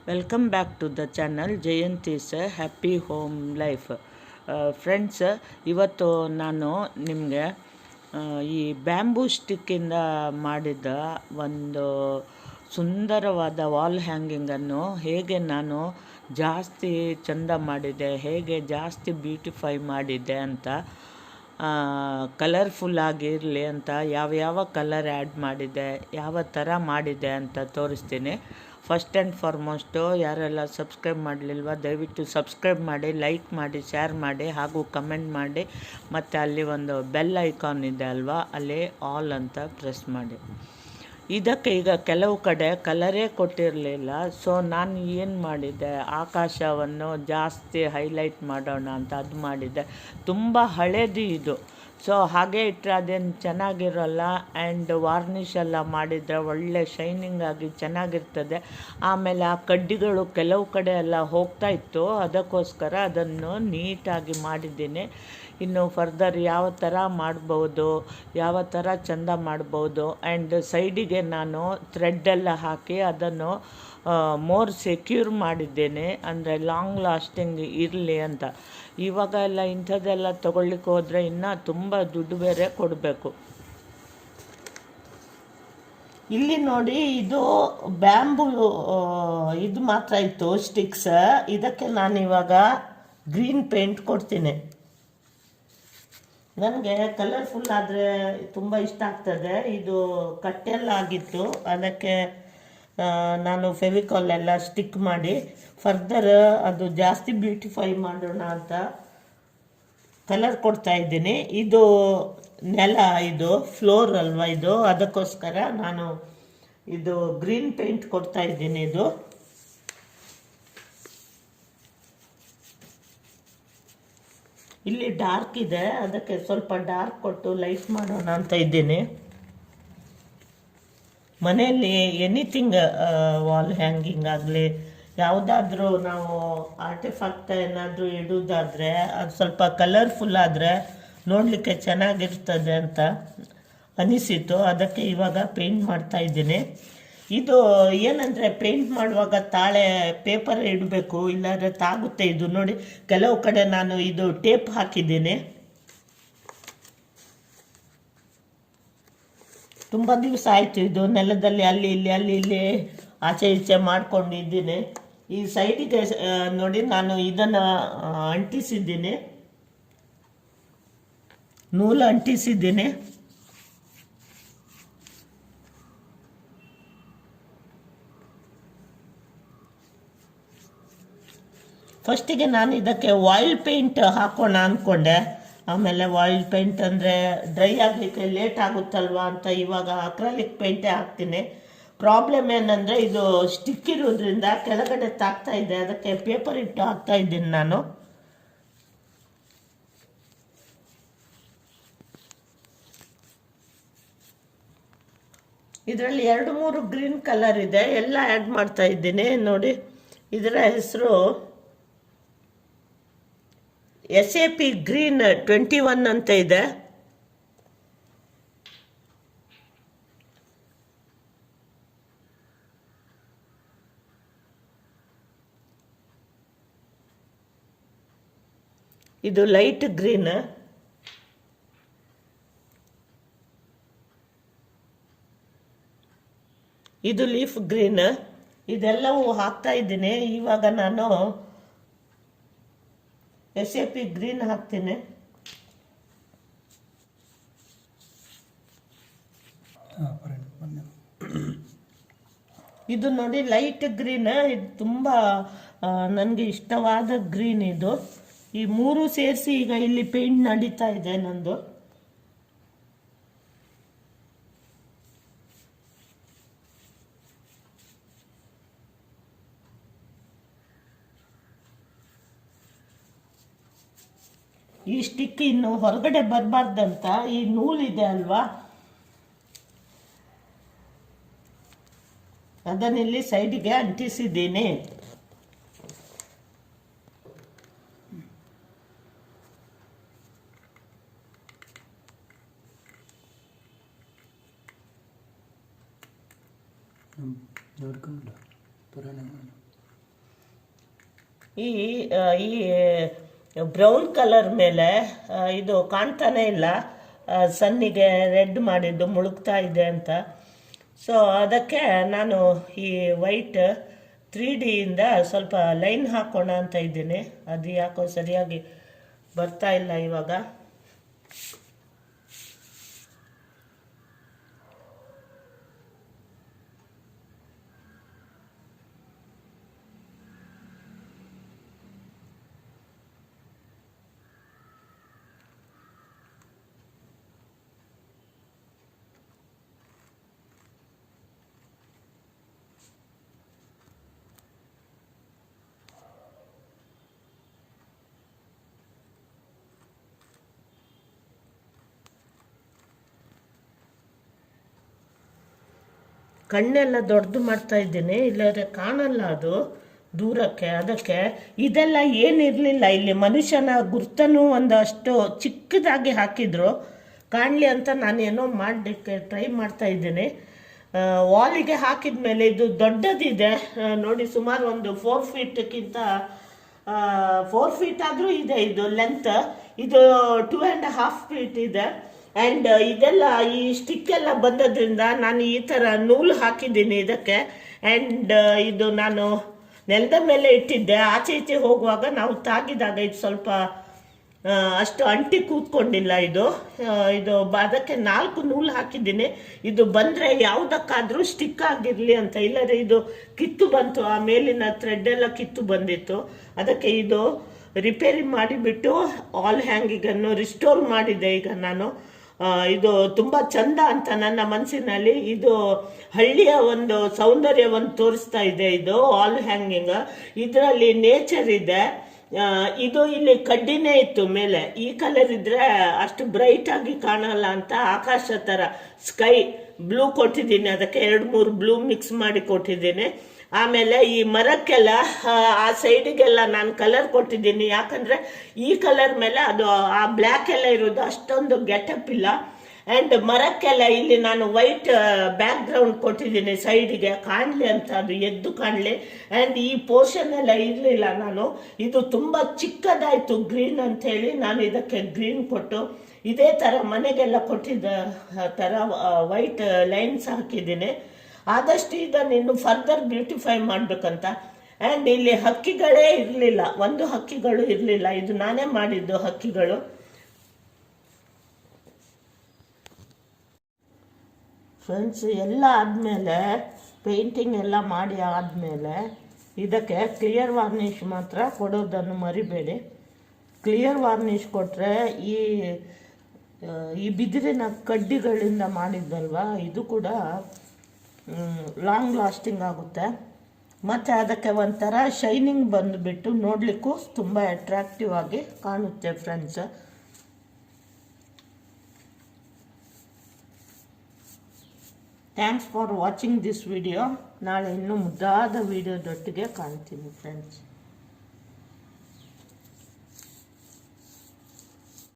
Welcome back to the channel Jayanti's happy home life. Friends, ಇವತ್ತು ನಾನು ನಿಮಗೆ ಈ ಬ್ಯಾಂಬೂ ಸ್ಟಿಕ್ಕಿಂದ ಮಾಡಿದ ಒಂದು ಸುಂದರವಾದ ವಾಲ್ ಹ್ಯಾಂಗಿಂಗನ್ನು ಹೇಗೆ ನಾನು ಜಾಸ್ತಿ ಚೆಂದ ಮಾಡಿದೆ, ಹೇಗೆ ಜಾಸ್ತಿ ಬ್ಯೂಟಿಫೈ ಮಾಡಿದ್ದೆ ಅಂತ, ಕಲರ್ಫುಲ್ ಆಗಿರಲಿ ಅಂತ ಯಾವ ಕಲರ್ ಆ್ಯಡ್ ಮಾಡಿದೆ, ಯಾವ ಥರ ಮಾಡಿದೆ ಅಂತ ತೋರಿಸ್ತೀನಿ. ಫಸ್ಟ್ ಆ್ಯಂಡ್ ಫಾರ್ಮೋಸ್ಟು ಯಾರೆಲ್ಲ ಸಬ್ಸ್ಕ್ರೈಬ್ ಮಾಡಲಿಲ್ವ ದಯವಿಟ್ಟು ಸಬ್ಸ್ಕ್ರೈಬ್ ಮಾಡಿ, ಲೈಕ್ ಮಾಡಿ, ಶೇರ್ ಮಾಡಿ, ಹಾಗೂ ಕಮೆಂಟ್ ಮಾಡಿ, ಮತ್ತು ಅಲ್ಲಿ ಒಂದು ಬೆಲ್ ಐಕಾನ್ ಇದೆ ಅಲ್ವಾ, ಅಲ್ಲಿ ಆಲ್ ಅಂತ ಪ್ರೆಸ್ ಮಾಡಿ. ಇದಕ್ಕೆ ಈಗ ಕೆಲವು ಕಡೆ ಕಲರೇ ಕೊಟ್ಟಿರಲಿಲ್ಲ. ಸೊ ನಾನು ಏನು ಮಾಡಿದ್ದೆ, ಆಕಾಶವನ್ನು ಜಾಸ್ತಿ ಹೈಲೈಟ್ ಮಾಡೋಣ ಅಂತ ಅದು ಮಾಡಿದ್ದೆ. ತುಂಬ ಹಳೇದು ಇದು. ಸೊ ಹಾಗೆ ಇಟ್ಟರೆ ಅದೇನು ಚೆನ್ನಾಗಿರೋಲ್ಲ. ಆ್ಯಂಡ್ ವಾರ್ನಿಷ್ ಎಲ್ಲ ಮಾಡಿದರೆ ಒಳ್ಳೆ ಶೈನಿಂಗ್ ಆಗಿ ಚೆನ್ನಾಗಿರ್ತದೆ. ಆಮೇಲೆ ಆ ಕಡ್ಡಿಗಳು ಕೆಲವು ಕಡೆ ಎಲ್ಲ ಹೋಗ್ತಾ ಇತ್ತು, ಅದಕ್ಕೋಸ್ಕರ ಅದನ್ನು ನೀಟಾಗಿ ಮಾಡಿದ್ದೀನಿ. ಇನ್ನು ಫರ್ದರ್ ಯಾವ ಥರ ಮಾಡ್ಬೋದು, ಯಾವ ಥರ ಚೆಂದ ಮಾಡ್ಬೋದು. ಆ್ಯಂಡ್ ಸೈಡಿಗೆ ನಾನು ಥ್ರೆಡ್ಡೆಲ್ಲ ಹಾಕಿ ಅದನ್ನು ಮೋರ್ ಸೆಕ್ಯೂರ್ ಮಾಡಿದ್ದೇನೆ, ಅಂದರೆ ಲಾಂಗ್ ಲಾಸ್ಟಿಂಗ್ ಇರಲಿ ಅಂತ. ಇವಾಗ ಎಲ್ಲ ಇಂಥದ್ದೆಲ್ಲ ತೊಗೊಳ್ಳಿಕ್ಕೆ ಹೋದರೆ ಇನ್ನೂ ತುಂಬ ದುಡ್ಡು ಬೇರೆ ಕೊಡಬೇಕು. ಇಲ್ಲಿ ನೋಡಿ, ಇದು ಬ್ಯಾಂಬೂ ಇದು ಮಾತ್ರ ಇತ್ತು ಸ್ಟಿಕ್ಸ್. ಇದಕ್ಕೆ ನಾನಿವಾಗ ಗ್ರೀನ್ ಪೇಂಟ್ ಕೊಡ್ತೀನಿ. ನನಗೆ ಕಲರ್ಫುಲ್ ಆದರೆ ತುಂಬ ಇಷ್ಟ ಆಗ್ತದೆ. ಇದು ಕಟ್ಟೆಲ್ಲ ಆಗಿತ್ತು, ಅದಕ್ಕೆ ನಾನು ಫೆವಿಕಾಲ್ ಎಲ್ಲ ಸ್ಟಿಕ್ ಮಾಡಿ ಫರ್ದರ್ ಅದು ಜಾಸ್ತಿ ಬ್ಯೂಟಿಫೈ ಮಾಡೋಣ ಅಂತ ಕಲರ್ ಕೊಡ್ತಾ ಇದ್ದೀನಿ. ಇದು ನೆಲ, ಇದು ಫ್ಲೋರ್ ಅಲ್ವಾ ಇದು, ಅದಕ್ಕೋಸ್ಕರ ನಾನು ಇದು ಗ್ರೀನ್ ಪೇಂಟ್ ಕೊಡ್ತಾ ಇದ್ದೀನಿ. ಇದು ಇಲ್ಲಿ ಡಾರ್ಕ್ ಇದೆ, ಅದಕ್ಕೆ ಸ್ವಲ್ಪ ಡಾರ್ಕ್ ಕೊಟ್ಟು ಲೈಟ್ ಮಾಡೋಣ ಅಂತ ಇದ್ದೀನಿ. ಮನೆಯಲ್ಲಿ ಎನಿಥಿಂಗ್ ವಾಲ್ ಹ್ಯಾಂಗಿಂಗ್ ಆಗಲಿ, ಯಾವುದಾದ್ರೂ ನಾವು ಆರ್ಟಿಫ್ಯಾಕ್ಟ್ ಏನಾದರೂ ಇಡೋದಾದರೆ ಅದು ಸ್ವಲ್ಪ ಕಲರ್ಫುಲ್ ಆದರೆ ನೋಡಲಿಕ್ಕೆ ಚೆನ್ನಾಗಿರ್ತದೆ ಅಂತ ಅನಿಸಿತು. ಅದಕ್ಕೆ ಇವಾಗ ಪೇಂಟ್ ಮಾಡ್ತಾ ಇದ್ದೀನಿ. ಇದು ಏನಂದರೆ ಪೇಂಟ್ ಮಾಡುವಾಗ ತಾಳೆ ಪೇಪರ್ ಇಡಬೇಕು, ಇಲ್ಲಾಂದರೆ ತಾಗುತ್ತೆ. ಇದು ನೋಡಿ, ಕೆಲವು ಕಡೆ ನಾನು ಇದು ಟೇಪ್ ಹಾಕಿದ್ದೀನಿ. ತುಂಬ ದಿವಸ ಆಯಿತು ಇದು ನೆಲದಲ್ಲಿ ಅಲ್ಲಿ ಇಲ್ಲಿ ಆಚೆ ಈಚೆ ಮಾಡ್ಕೊಂಡಿದ್ದೀನಿ. ಈ ಸೈಡಿಗೆ ನೋಡಿ, ನಾನು ಇದನ್ನು ಅಂಟಿಸಿದ್ದೀನಿ, ನೂಲು ಅಂಟಿಸಿದ್ದೀನಿ. ಫಸ್ಟಿಗೆ ನಾನು ಇದಕ್ಕೆ ಆಯಿಲ್ ಪೇಂಟ್ ಹಾಕೋಣ ಅಂದ್ಕೊಂಡೆ. ಆಮೇಲೆ ಆಯಿಲ್ ಪೇಂಟ್ ಅಂದರೆ ಡ್ರೈ ಆಗಲಿಕ್ಕೆ ಲೇಟ್ ಆಗುತ್ತಲ್ವ ಅಂತ ಇವಾಗ ಅಕ್ರಾಲಿಕ್ ಪೇಂಟೇ ಹಾಕ್ತೀನಿ. ಪ್ರಾಬ್ಲಮ್ ಏನಂದರೆ ಇದು ಸ್ಟಿಕ್ ಇರೋದ್ರಿಂದ ಕೆಳಗಡೆ ತಾಗ್ತಾ ಇದೆ, ಅದಕ್ಕೆ ಪೇಪರ್ ಇಟ್ಟು ಹಾಕ್ತಾ ಇದ್ದೀನಿ ನಾನು. ಇದರಲ್ಲಿ 2-3 ಗ್ರೀನ್ ಕಲರ್ ಇದೆ, ಎಲ್ಲ ಆ್ಯಡ್ ಮಾಡ್ತಾ ಇದ್ದೀನಿ. ನೋಡಿ, ಇದರ ಹೆಸರು SAP ಗ್ರೀನ್ 21 ಅಂತ ಇದೆ. ಇದು ಲೈಟ್ ಗ್ರೀನ್. ಇದು ಲೀಫ್ ಗ್ರೀನ್. ಇದೆಲ್ಲವೂ ಹಾಕ್ತಾ ಇದ್ದೀನಿ. ಇವಾಗ ನಾನು SAP ಗ್ರೀನ್ ಹಾಕ್ತೀನಿ. ಇದು ನೋಡಿ ಲೈಟ್ ಗ್ರೀನ್. ಇದು ತುಂಬ ನನಗೆ ಇಷ್ಟವಾದ ಗ್ರೀನ್ ಇದು. ಈ ಮೂರು ಸೇರಿಸಿ ಈಗ ಇಲ್ಲಿ ಪೇಂಟ್ ನಡೀತಾ ಇದೆ ನಂದು. ಈ ಸ್ಟಿಕ್ ಇನ್ನು ಹೊರಗಡೆ ಬರಬಾರ್ದಂತ ಈ ನೂಲಿದೆ ಅಲ್ವಾ, ಅದನ್ನಿಲ್ಲಿ ಸೈಡಿಗೆ ಅಂಟಿಸಿದ್ದೀನಿ. ಈ ಈ ಬ್ರೌನ್ ಕಲರ್ ಮೇಲೆ ಇದು ಕಾಣ್ತಾನೆ ಇಲ್ಲ, ಸನ್ನಿಗೆ ರೆಡ್ ಮಾಡಿದ್ದು ಮುಳುಗ್ತಾ ಇದೆ ಅಂತ. ಸೊ ಅದಕ್ಕೆ ನಾನು ಈ ವೈಟ್ 3Dಯಿಂದ ಸ್ವಲ್ಪ ಲೈನ್ ಹಾಕೋಣ ಅಂತ ಇದ್ದೀನಿ. ಅದು ಯಾಕೋ ಸರಿಯಾಗಿ ಬರ್ತಾ ಇಲ್ಲ ಇವಾಗ. ಕಣ್ಣೆಲ್ಲ ದೊಡ್ಡದು ಮಾಡ್ತಾ ಇದ್ದೀನಿ, ಇಲ್ಲದ್ರೆ ಕಾಣಲ್ಲ ಅದು ದೂರಕ್ಕೆ. ಅದಕ್ಕೆ ಇದೆಲ್ಲ ಏನಿರಲಿಲ್ಲ ಇಲ್ಲಿ, ಮನುಷ್ಯನ ಗುರ್ತನೂ ಒಂದಷ್ಟು ಚಿಕ್ಕದಾಗಿ ಹಾಕಿದ್ರು ಕಾಣಲಿ ಅಂತ ನಾನು ಏನೋ ಮಾಡಲಿಕ್ಕೆ ಟ್ರೈ ಮಾಡ್ತಾ ಇದ್ದೀನಿ. ವಾಲಿಗೆ ಹಾಕಿದ ಮೇಲೆ ಇದು ದೊಡ್ಡದಿದೆ ನೋಡಿ, ಸುಮಾರು ಒಂದು 4 ಫೀಟ್ಗಿಂತ 4 ಫೀಟ್ ಆದರೂ ಇದೆ ಇದು ಲೆಂತ್. ಇದು 2.5 ಫೀಟ್ ಇದೆ. ಆ್ಯಂಡ್ ಇದೆಲ್ಲ ಈ ಸ್ಟಿಕ್ ಎಲ್ಲ ಬಂದದ್ರಿಂದ ನಾನು ಈ ಥರ ನೂಲು ಹಾಕಿದ್ದೀನಿ ಇದಕ್ಕೆ. ಆ್ಯಂಡ್ ಇದು ನಾನು ನೆಲದ ಮೇಲೆ ಇಟ್ಟಿದ್ದೆ. ಆಚೆ ಈಚೆ ಹೋಗುವಾಗ ನಾವು ತಾಗಿದಾಗ ಇದು ಸ್ವಲ್ಪ ಅಷ್ಟು ಅಂಟಿ ಕೂತ್ಕೊಂಡಿಲ್ಲ ಇದು. ಅದಕ್ಕೆ 4 ನೂಲು ಹಾಕಿದ್ದೀನಿ. ಇದು ಬಂದರೆ ಯಾವುದಕ್ಕಾದರೂ ಸ್ಟಿಕ್ ಆಗಿರಲಿ ಅಂತ, ಇಲ್ಲದ್ರೆ ಇದು ಕಿತ್ತು ಬಂತು, ಆ ಮೇಲಿನ ಥ್ರೆಡ್ ಎಲ್ಲ ಕಿತ್ತು ಬಂದಿತ್ತು. ಅದಕ್ಕೆ ಇದು ರಿಪೇರಿ ಮಾಡಿಬಿಟ್ಟು ಆಲ್ ಹ್ಯಾಂಗಿಗನ್ನು ರಿಸ್ಟೋರ್ ಮಾಡಿದೆ ಈಗ ನಾನು. ಇದು ತುಂಬ ಚಂದ ಅಂತ ನನ್ನ ಮನಸ್ಸಿನಲ್ಲಿ. ಇದು ಹಳ್ಳಿಯ ಒಂದು ಸೌಂದರ್ಯವನ್ನು ತೋರಿಸ್ತಾ ಇದೆ ಇದು ಆಲ್ ಹ್ಯಾಂಗಿಂಗ್. ಇದರಲ್ಲಿ ನೇಚರ್ ಇದೆ. ಇದು ಇಲ್ಲಿ ಕಡ್ಡಿನೇ ಇತ್ತು ಮೇಲೆ, ಈ ಕಲರ್ ಇದ್ರೆ ಅಷ್ಟು ಬ್ರೈಟ್ ಆಗಿ ಕಾಣಲ್ಲ ಅಂತ ಆಕಾಶ ಥರ ಸ್ಕೈ ಬ್ಲೂ ಕೊಟ್ಟಿದ್ದೀನಿ. ಅದಕ್ಕೆ 2-3 ಬ್ಲೂ ಮಿಕ್ಸ್ ಮಾಡಿ ಕೊಟ್ಟಿದ್ದೀನಿ. ಆಮೇಲೆ ಈ ಮರಕ್ಕೆಲ್ಲ ಆ ಸೈಡಿಗೆಲ್ಲ ನಾನು ಕಲರ್ ಕೊಟ್ಟಿದ್ದೀನಿ, ಯಾಕಂದರೆ ಈ ಕಲರ್ ಮೇಲೆ ಅದು ಆ ಬ್ಲ್ಯಾಕ್ ಎಲ್ಲ ಇರೋದು ಅಷ್ಟೊಂದು ಗೆಟಪ್ ಇಲ್ಲ. ಆ್ಯಂಡ್ ಮರಕ್ಕೆಲ್ಲ ಇಲ್ಲಿ ನಾನು ವೈಟ್ ಬ್ಯಾಕ್ ಗ್ರೌಂಡ್ ಕೊಟ್ಟಿದ್ದೀನಿ ಸೈಡಿಗೆ, ಕಾಣಲಿ ಅಂತ, ಅದು ಎದ್ದು ಕಾಣಲಿ. ಆ್ಯಂಡ್ ಈ ಪೋರ್ಷನ್ ಎಲ್ಲ ಇರಲಿಲ್ಲ, ನಾನು ಇದು ತುಂಬ ಚಿಕ್ಕದಾಯಿತು ಗ್ರೀನ್ ಅಂಥೇಳಿ ನಾನು ಇದಕ್ಕೆ ಗ್ರೀನ್ ಕೊಟ್ಟು ಇದೇ ಥರ ಮನೆಗೆಲ್ಲ ಕೊಟ್ಟಿದ್ದ ಥರ ವೈಟ್ ಲೈನ್ಸ್ ಹಾಕಿದ್ದೀನಿ. ಆದಷ್ಟು ಇದನ್ನು ಇನ್ನು ಫರ್ದರ್ ಬ್ಯೂಟಿಫೈ ಮಾಡಬೇಕಂತ. ಆ್ಯಂಡ್ ಇಲ್ಲಿ ಹಕ್ಕಿಗಳೇ ಇರಲಿಲ್ಲ, ಒಂದು ಹಕ್ಕಿಗಳು ಇರಲಿಲ್ಲ, ಇದು ನಾನೇ ಮಾಡಿದ್ದು ಹಕ್ಕಿಗಳು. ಫ್ರೆಂಡ್ಸ್, ಎಲ್ಲ ಆದಮೇಲೆ ಪೇಂಟಿಂಗ್ ಎಲ್ಲ ಮಾಡಿ ಆದಮೇಲೆ ಇದಕ್ಕೆ ಕ್ಲಿಯರ್ ವಾರ್ನಿಷ್ ಮಾತ್ರ ಕೊಡೋದನ್ನು ಮರಿಬೇಡಿ. ಕ್ಲಿಯರ್ ವಾರ್ನಿಷ್ ಕೊಟ್ಟರೆ ಈ ಬಿದಿರಿನ ಕಡ್ಡಿಗಳಿಂದ ಮಾಡಿದ್ದಲ್ವ, ಇದು ಕೂಡ ಲಾಂಗ್ ಲಾಸ್ಟಿಂಗ್ ಆಗುತ್ತೆ. ಮತ್ತು ಅದಕ್ಕೆ ಒಂಥರ ಶೈನಿಂಗ್ ಬಂದುಬಿಟ್ಟು ನೋಡಲಿಕ್ಕೂ ತುಂಬ ಅಟ್ರಾಕ್ಟಿವ್ ಆಗಿ ಕಾಣುತ್ತೆ friends. Thanks for watching this video. ನಾಳೆ ಇನ್ನೂ ಮುದ್ದಾದ ವಿಡಿಯೋದೊಟ್ಟಿಗೆ ಕಾಣ್ತೀನಿ ಫ್ರೆಂಡ್ಸ್.